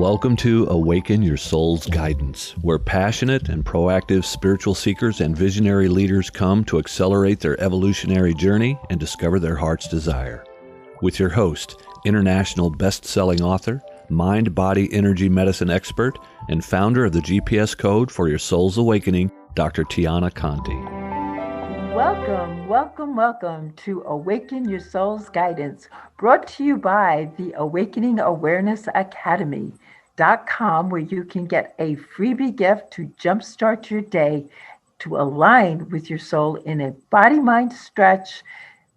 Welcome to Awaken Your Soul's Guidance, where passionate and proactive spiritual seekers and visionary leaders come to accelerate their evolutionary journey and discover their heart's desire. With your host, international best-selling author, mind-body energy medicine expert, and founder of the GPS Code for Your Soul's Awakening, Dr. Tianna Conti. Welcome to Awaken Your Soul's Guidance, brought to you by the Awakening Awareness Academy.com, where you can get a freebie gift to jumpstart your day to align with your soul in a body-mind stretch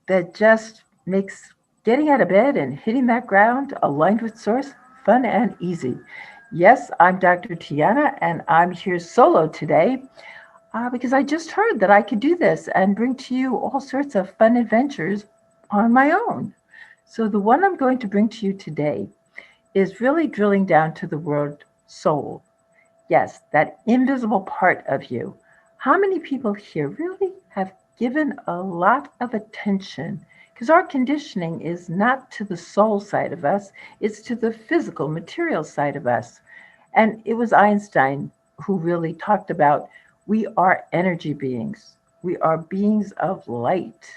that just makes getting out of bed and hitting that ground aligned with Source fun and easy. Yes, I'm Dr. Tianna, and I'm here solo today. Because I just heard that I could do this and bring to you all sorts of fun adventures on my own. So the one I'm going to bring to you today is really drilling down to the word soul. Yes, that invisible part of you. How many people here really have given a lot of attention? Because our conditioning is not to the soul side of us, it's to the physical, material side of us. And it was Einstein who really talked about we are energy beings. We are beings of light.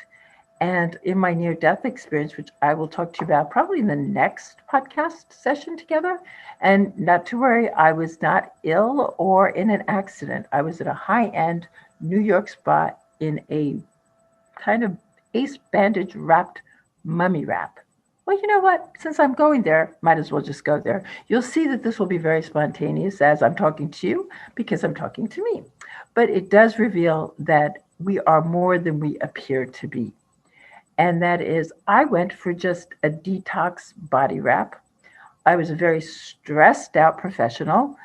And in my near-death experience, which I will talk to you about probably in the next podcast session together, and not to worry, I was not ill or in an accident. I was at a high-end New York spa in a kind of ace bandage wrapped mummy wrap. Well, you know what? Since I'm going there, might as well just go there. You'll see that this will be very spontaneous as I'm talking to you because I'm talking to me. But it does reveal that we are more than we appear to be. And that is, I went for just a detox body wrap. I was a very stressed out professional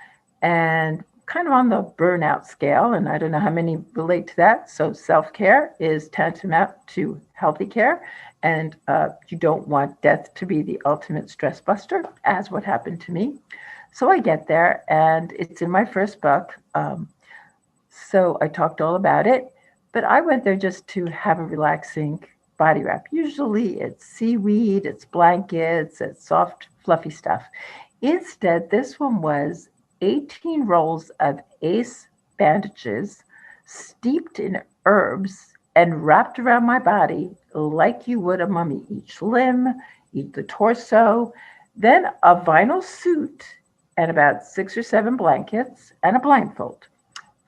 and kind of on the burnout scale. And I don't know how many relate to that. So self-care is tantamount to healthy care. And you don't want death to be the ultimate stress buster, as what happened to me. So I get there, and it's in my first book. So I talked all about it. But I went there just to have a relaxing body wrap. Usually it's seaweed, it's blankets, it's soft, fluffy stuff. Instead, this one was 18 rolls of ace bandages steeped in herbs and wrapped around my body like you would a mummy, each limb, the torso, then a vinyl suit and about 6 or 7 blankets and a blindfold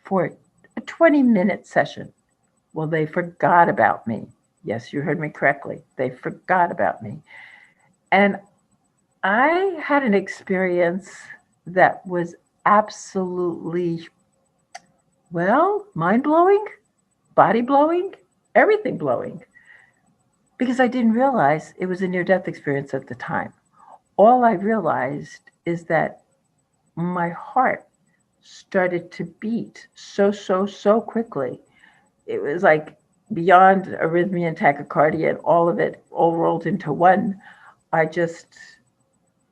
for a 20-minute session. Well, they forgot about me. Yes, you heard me correctly. They forgot about me. And I had an experience that was absolutely, well, mind-blowing, body-blowing, everything blowing, because I didn't realize it was a near-death experience at the time. All I realized is that my heart started to beat so quickly. It was like beyond arrhythmia and tachycardia and all of it all rolled into one. I just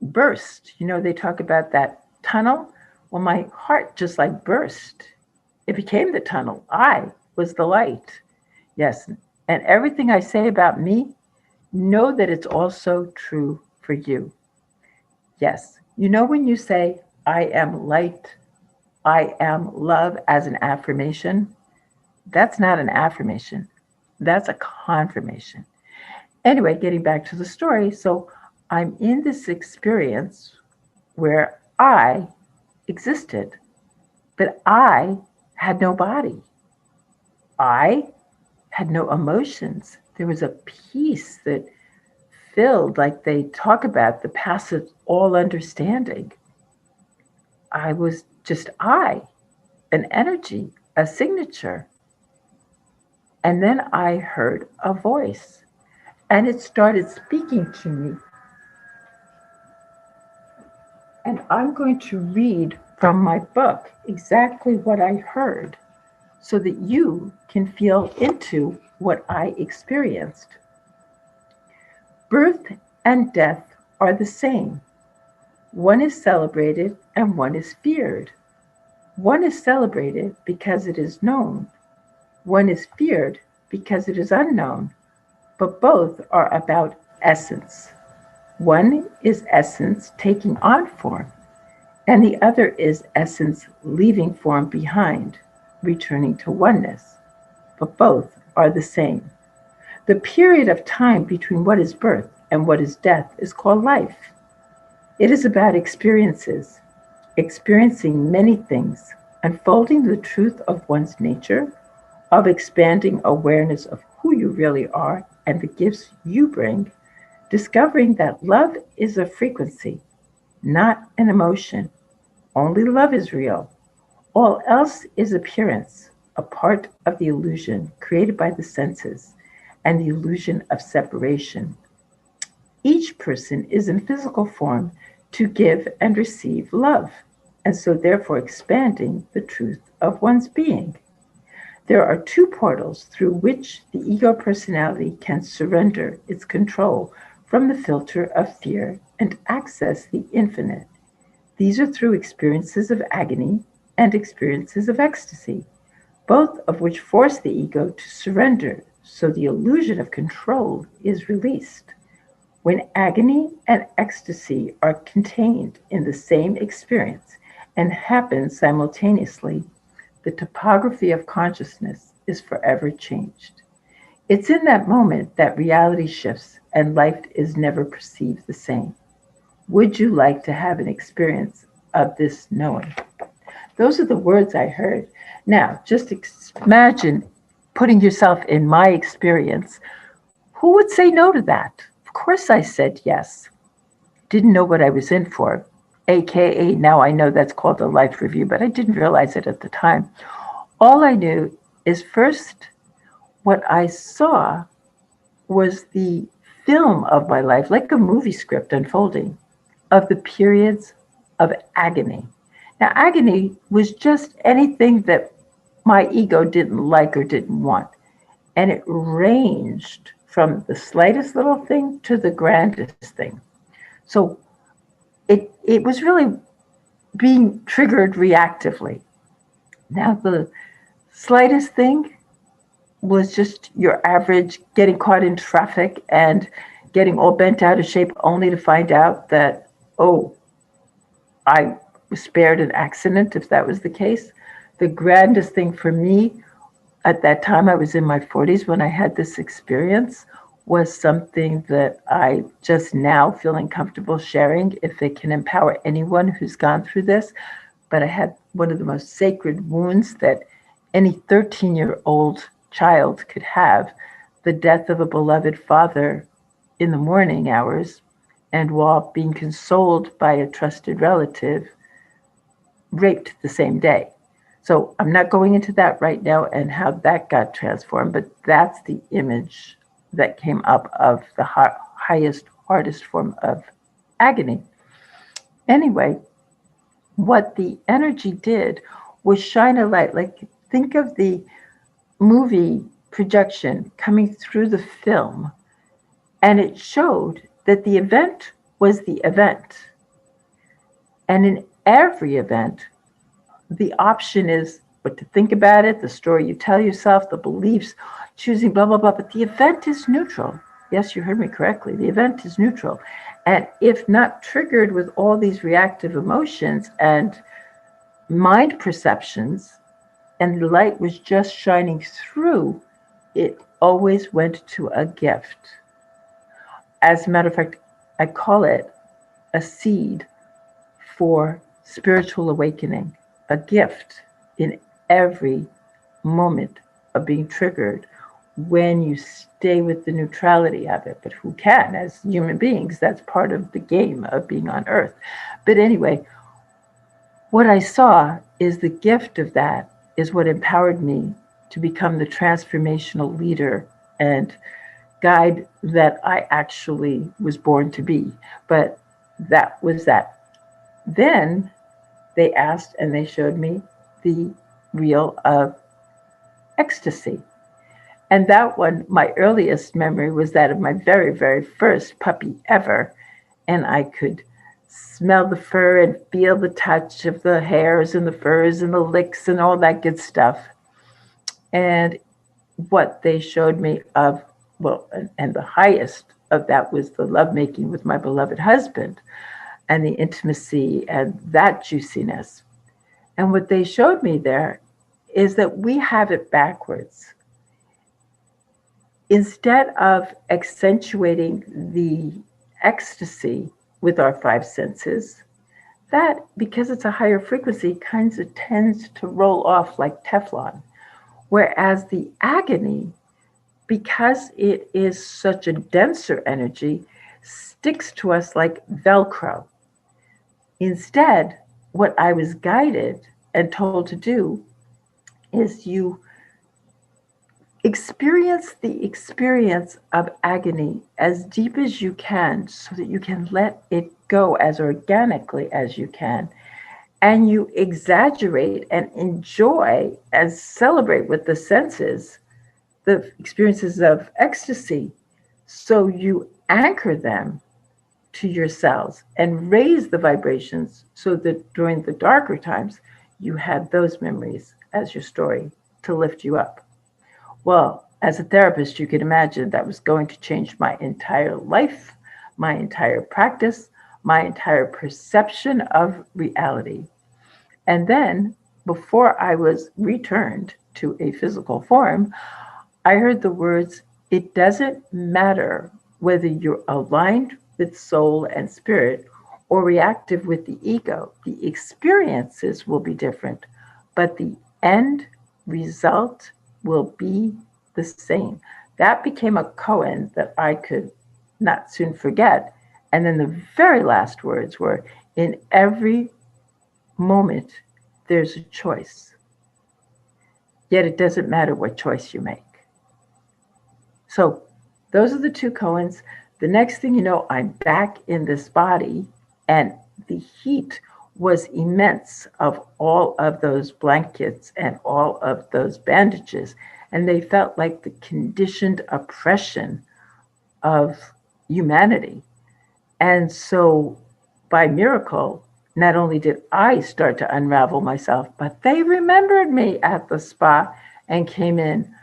burst. You know, they talk about that tunnel. Well, my heart just like burst. It became the tunnel. I was the light. Yes. And everything I say about me, know that it's also true for you. Yes. You know, when you say, I am light, I am love as an affirmation, that's not an affirmation. That's a confirmation. Anyway, getting back to the story. So I'm in this experience where I existed, but I had no body. I had no emotions. There was a peace that filled, like they talk about, the passive all understanding. I was just an energy, a signature. And then I heard a voice, and it started speaking to me. And I'm going to read from my book exactly what I heard so that you can feel into what I experienced. Birth and death are the same. One is celebrated and one is feared. One is celebrated because it is known. One is feared because it is unknown. But both are about essence. One is essence taking on form. And the other is essence leaving form behind, returning to oneness. But both are the same. The period of time between what is birth and what is death is called life. It is about experiences, experiencing many things, unfolding the truth of one's nature, of expanding awareness of who you really are and the gifts you bring, discovering that love is a frequency, not an emotion. Only love is real. All else is appearance, a part of the illusion created by the senses and the illusion of separation. Each person is in physical form to give and receive love, and so therefore expanding the truth of one's being. There are two portals through which the ego personality can surrender its control from the filter of fear and access the infinite. These are through experiences of agony and experiences of ecstasy, both of which force the ego to surrender so the illusion of control is released. When agony and ecstasy are contained in the same experience and happen simultaneously, the topography of consciousness is forever changed. It's in that moment that reality shifts and life is never perceived the same. Would you like to have an experience of this knowing? Those are the words I heard. Now, just imagine putting yourself in my experience. Who would say no to that? Of course, I said yes. Didn't know what I was in for. AKA, now I know that's called a life review, but I didn't realize it at the time. All I knew is first, what I saw was the film of my life, like a movie script unfolding, of the periods of agony. Now, agony was just anything that my ego didn't like or didn't want. And it ranged from the slightest little thing to the grandest thing. So it was really being triggered reactively. Now, the slightest thing was just your average getting caught in traffic and getting all bent out of shape only to find out that, oh, I was spared an accident if that was the case. The grandest thing for me at that time, I was in my 40s when I had this experience, was something that I just now feeling comfortable sharing if it can empower anyone who's gone through this. But I had one of the most sacred wounds that any 13-year-old child could have, the death of a beloved father in the morning hours, and while being consoled by a trusted relative, raped the same day. So I'm not going into that right now and how that got transformed, but that's the image that came up of the highest, hardest form of agony. Anyway, what the energy did was shine a light. Like, think of the movie projection coming through the film, and it showed that the event was the event. And in every event, the option is what to think about it, the story you tell yourself, the beliefs, choosing blah, blah, blah. But the event is neutral. Yes, you heard me correctly. The event is neutral. And if not triggered with all these reactive emotions and mind perceptions, and the light was just shining through, it always went to a gift. As a matter of fact, I call it a seed for spiritual awakening, a gift in every moment of being triggered when you stay with the neutrality of it. But who can? As human beings, that's part of the game of being on earth. But anyway, what I saw is the gift of that is what empowered me to become the transformational leader and guide that I actually was born to be. But that was that. Then they asked and they showed me the reel of ecstasy. And that one, my earliest memory was that of my very, very first puppy ever. And I could smell the fur and feel the touch of the hairs and the furs and the licks and all that good stuff. And what they showed me of, well, and the highest of that was the lovemaking with my beloved husband. and the intimacy and that juiciness. And what they showed me there is that we have it backwards. Instead of accentuating the ecstasy with our five senses, that, because it's a higher frequency, kind of tends to roll off like Teflon. Whereas the agony, because it is such a denser energy, sticks to us like Velcro. Instead, what I was guided and told to do is you experience the experience of agony as deep as you can so that you can let it go as organically as you can. And you exaggerate and enjoy and celebrate with the senses the experiences of ecstasy. So you anchor them to your cells and raise the vibrations so that during the darker times, you had those memories as your story to lift you up. Well, as a therapist, you could imagine that was going to change my entire life, my entire practice, my entire perception of reality. And then, before I was returned to a physical form, I heard the words, it doesn't matter whether you're aligned with soul and spirit or reactive with the ego. The experiences will be different, but the end result will be the same. That became a koan that I could not soon forget. And then the very last words were, in every moment, there's a choice. Yet it doesn't matter what choice you make. So those are the two koans. The next thing you know, I'm back in this body, and the heat was immense of all of those blankets and all of those bandages. And they felt like the conditioned oppression of humanity. And so, by miracle, not only did I start to unravel myself, but they remembered me at the spa and came in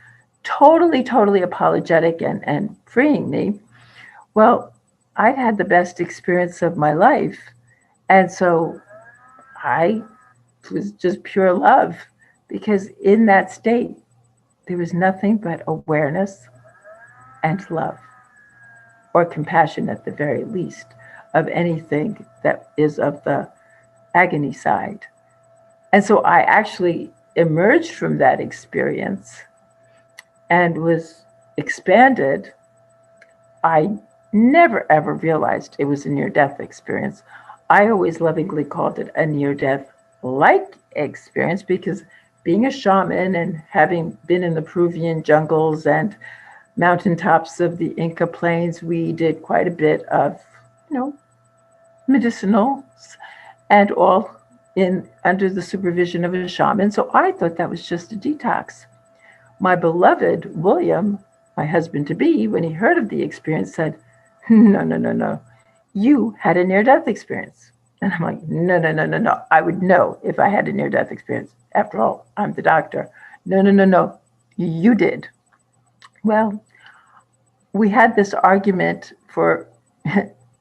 totally apologetic and freeing me. Well, I'd had the best experience of my life. And so I was just pure love, because in that state, there was nothing but awareness and love, or compassion at the very least, of anything that is of the agony side. And so I actually emerged from that experience and was expanded. I never ever realized it was a near death experience. I always lovingly called it a near death like experience, because being a shaman and having been in the Peruvian jungles and mountaintops of the Inca plains, we did quite a bit of, medicinals, and all in under the supervision of a shaman. So I thought that was just a detox. My beloved William, my husband to be, when he heard of the experience, said, no, you had a near-death experience. And I'm like, no. I would know if I had a near-death experience. After all, I'm the doctor. No. You did. Well, we had this argument for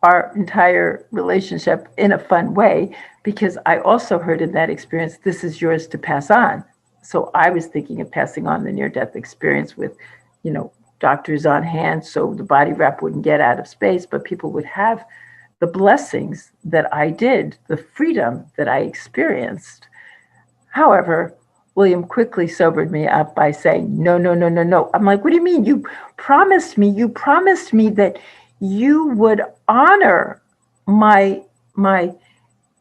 our entire relationship in a fun way, because I also heard in that experience, this is yours to pass on. So I was thinking of passing on the near-death experience with, doctors on hand, so the body wrap wouldn't get out of space, but people would have the blessings that I did, the freedom that I experienced. However, William quickly sobered me up by saying, no. I'm like, what do you mean? You promised me that you would honor my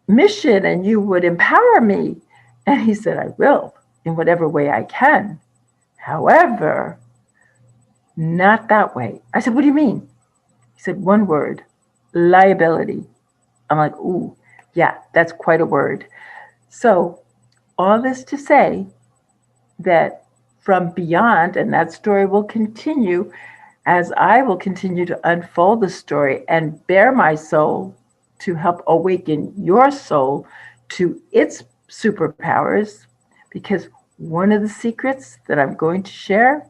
mission and you would empower me. And he said, I will, in whatever way I can. However, not that way. I said, what do you mean? He said, one word, liability. I'm like, ooh, yeah, that's quite a word. So all this to say that from beyond, and that story will continue as I will continue to unfold the story and bare my soul to help awaken your soul to its superpowers. Because one of the secrets that I'm going to share,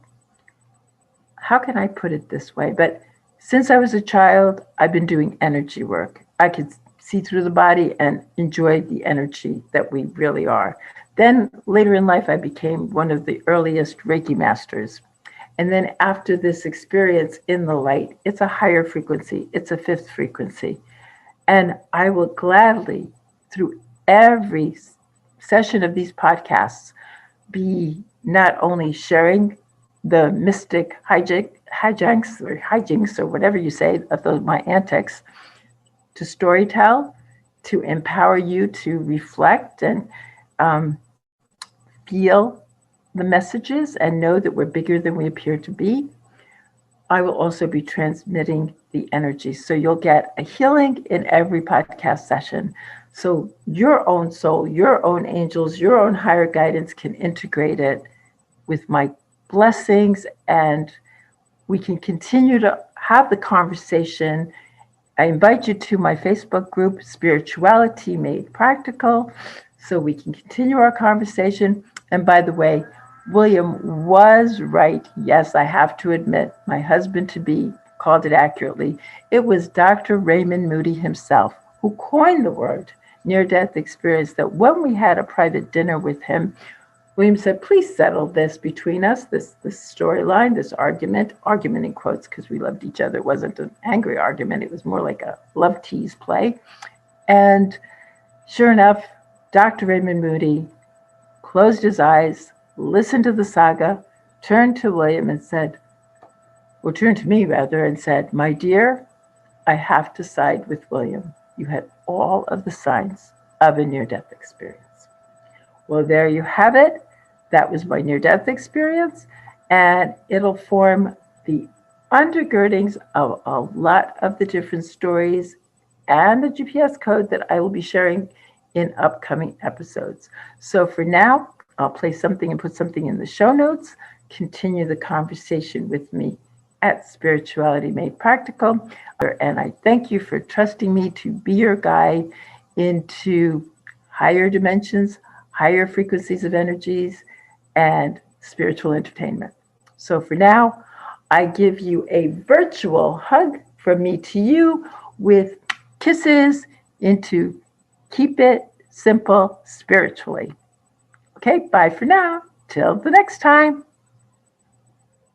how can I put it this way? But since I was a child, I've been doing energy work. I could see through the body and enjoy the energy that we really are. Then later in life, I became one of the earliest Reiki masters. And then after this experience in the light, it's a higher frequency, it's a fifth frequency. And I will gladly, through every session of these podcasts, be not only sharing the mystic hijinks or whatever you say of my antics to storytell, to empower you to reflect and feel the messages and know that we're bigger than we appear to be. I will also be transmitting the energy. So you'll get a healing in every podcast session. So your own soul, your own angels, your own higher guidance can integrate it with my blessings, and we can continue to have the conversation. I invite you to my Facebook group, Spirituality Made Practical, so we can continue our conversation. And by the way, William was right. Yes, I have to admit, my husband-to-be called it accurately. It was Dr. Raymond Moody himself who coined the word near-death experience, that when we had a private dinner with him, William said, please settle this between us, this storyline, this argument in quotes, because we loved each other. It wasn't an angry argument. It was more like a love tease play. And sure enough, Dr. Raymond Moody closed his eyes, listened to the saga, turned to William and said, or turned to me rather, and said, my dear, I have to side with William. You had all of the signs of a near-death experience. Well, there you have it. That was my near-death experience, and it'll form the undergirdings of a lot of the different stories and the GPS code that I will be sharing in upcoming episodes. So for now, I'll play something and put something in the show notes. Continue the conversation with me at Spirituality Made Practical. And I thank you for trusting me to be your guide into higher dimensions, higher frequencies of energies, and spiritual entertainment. So for now, I give you a virtual hug from me to you with kisses into Keep It Simple Spiritually. Okay, bye for now. Till the next time.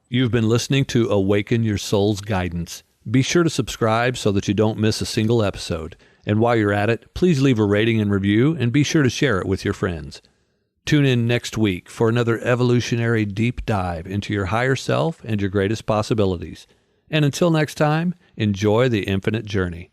You've been listening to Awaken Your Soul's Guidance. Be sure to subscribe so that you don't miss a single episode. And while you're at it, please leave a rating and review, and be sure to share it with your friends. Tune in next week for another evolutionary deep dive into your higher self and your greatest possibilities. And until next time, enjoy the infinite journey.